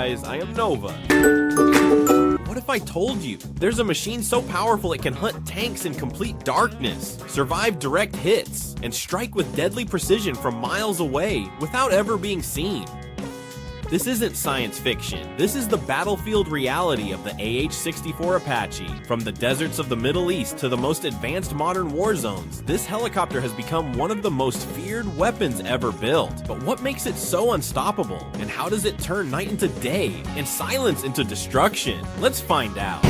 guys, I am Nova. What if I told you there's a machine so powerful it can hunt tanks in complete darkness, survive direct hits, and strike with deadly precision from miles away without ever being seen? This isn't science fiction. This is the battlefield reality of the AH-64 Apache. From the deserts of the Middle East to the most advanced modern war zones, this helicopter has become one of the most feared weapons ever built. But what makes it so unstoppable? And how does it turn night into day and silence into destruction? Let's find out.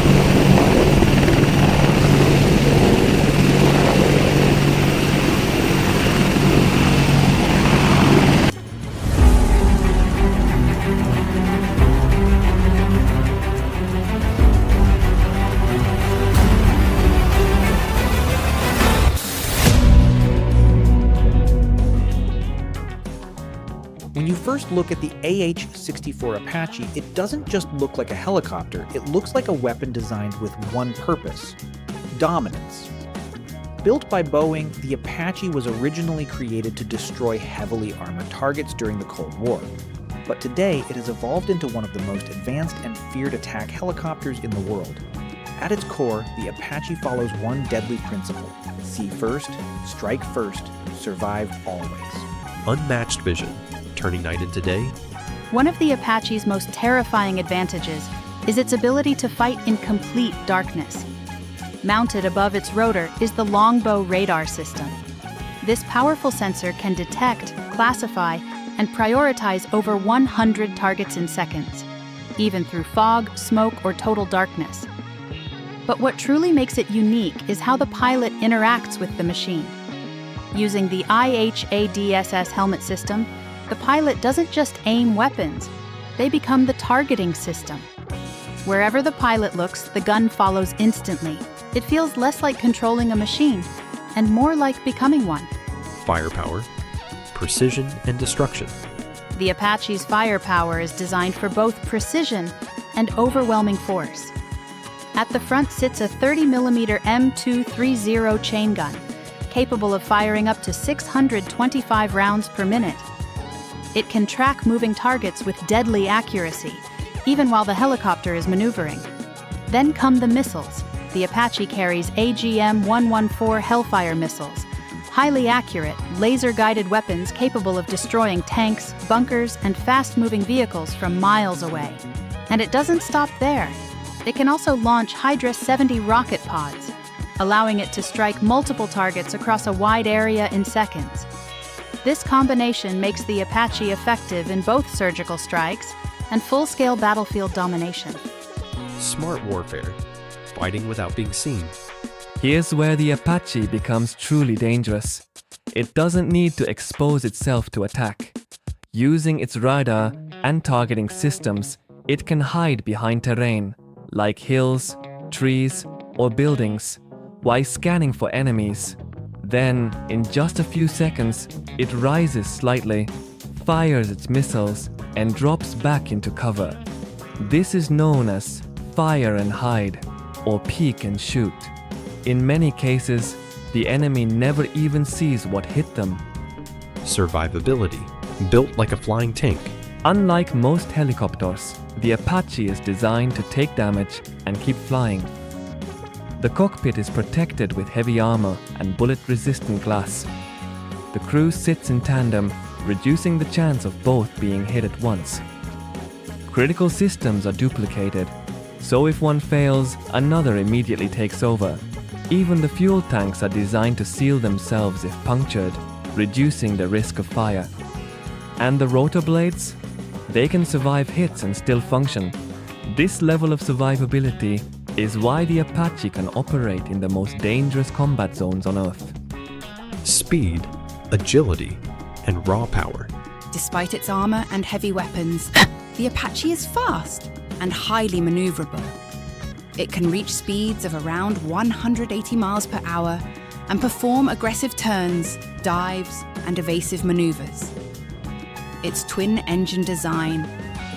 When you first look at the AH-64 Apache, it doesn't just look like a helicopter, it looks like a weapon designed with one purpose: dominance. Built by Boeing, the Apache was originally created to destroy heavily armored targets during the Cold War. But today, it has evolved into one of the most advanced and feared attack helicopters in the world. At its core, the Apache follows one deadly principle: see first, strike first, survive always. Unmatched vision, turning night into day. One of the Apache's most terrifying advantages is its ability to fight in complete darkness. Mounted above its rotor is the longbow radar system. This powerful sensor can detect, classify, and prioritize over 100 targets in seconds, even through fog, smoke, or total darkness. But what truly makes it unique is how the pilot interacts with the machine. Using the IHADSS helmet system, the pilot doesn't just aim weapons, they become the targeting system. Wherever the pilot looks, the gun follows instantly. It feels less like controlling a machine and more like becoming one. Firepower, precision, and destruction. The Apache's firepower is designed for both precision and overwhelming force. At the front sits a 30mm M230 chain gun, capable of firing up to 625 rounds per minute. It can track moving targets with deadly accuracy, even while the helicopter is maneuvering. Then come the missiles. The Apache carries AGM-114 Hellfire missiles, highly accurate, laser-guided weapons capable of destroying tanks, bunkers, and fast-moving vehicles from miles away. And it doesn't stop there. It can also launch Hydra 70 rocket pods, allowing it to strike multiple targets across a wide area in seconds. This combination makes the Apache effective in both surgical strikes and full-scale battlefield domination. Smart warfare, fighting without being seen. Here's where the Apache becomes truly dangerous. It doesn't need to expose itself to attack. Using its radar and targeting systems, it can hide behind terrain, like hills, trees, or buildings, while scanning for enemies. Then, in just a few seconds, it rises slightly, fires its missiles, and drops back into cover. This is known as fire and hide, or peek and shoot. In many cases, the enemy never even sees what hit them. Survivability, built like a flying tank. Unlike most helicopters, the Apache is designed to take damage and keep flying. The cockpit is protected with heavy armor and bullet-resistant glass. The crew sits in tandem, reducing the chance of both being hit at once. Critical systems are duplicated, so if one fails, another immediately takes over. Even the fuel tanks are designed to seal themselves if punctured, reducing the risk of fire. And the rotor blades? They can survive hits and still function. This level of survivability is why the Apache can operate in the most dangerous combat zones on Earth. Speed, agility, and raw power. Despite its armor and heavy weapons, the Apache is fast and highly maneuverable. It can reach speeds of around 180 miles per hour and perform aggressive turns, dives, and evasive maneuvers. Its twin-engine design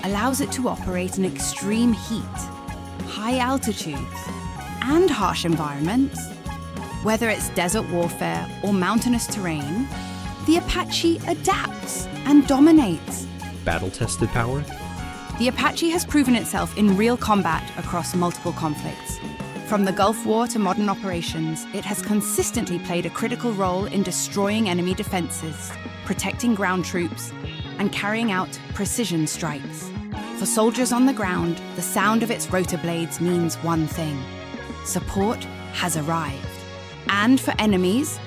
allows it to operate in extreme heat, high altitudes, and harsh environments. Whether it's desert warfare or mountainous terrain, the Apache adapts and dominates. Battle-tested power, The Apache has proven itself in real combat across multiple conflicts. From the Gulf War to modern operations, it has consistently played a critical role in destroying enemy defenses, protecting ground troops, and carrying out precision strikes. For soldiers on the ground, the sound of its rotor blades means one thing: support has arrived. And for enemies,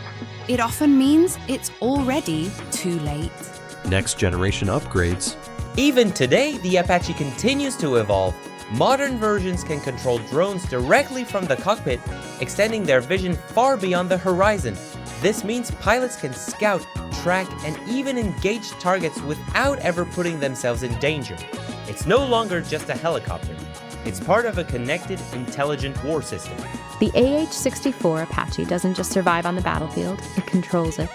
it often means it's already too late. Next generation upgrades. Even today, the Apache continues to evolve. Modern versions can control drones directly from the cockpit, extending their vision far beyond the horizon. This means pilots can scout, track, and even engage targets without ever putting themselves in danger. It's no longer just a helicopter. It's part of a connected, intelligent war system. The AH-64 Apache doesn't just survive on the battlefield, it controls it.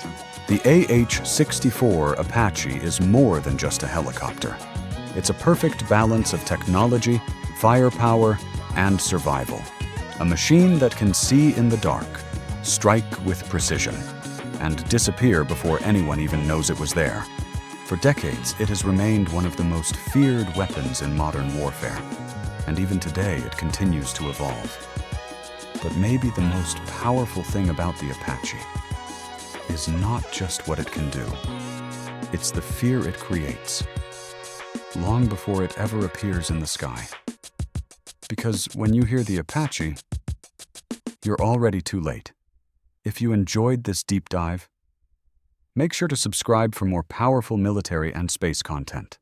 The AH-64 Apache is more than just a helicopter. It's a perfect balance of technology, firepower, and survival. A machine that can see in the dark, strike with precision, and disappear before anyone even knows it was there. For decades, it has remained one of the most feared weapons in modern warfare, and even today it continues to evolve. But maybe the most powerful thing about the Apache is not just what it can do. It's the fear it creates, long before it ever appears in the sky. Because when you hear the Apache, you're already too late. If you enjoyed this deep dive, make sure to subscribe for more powerful military and space content.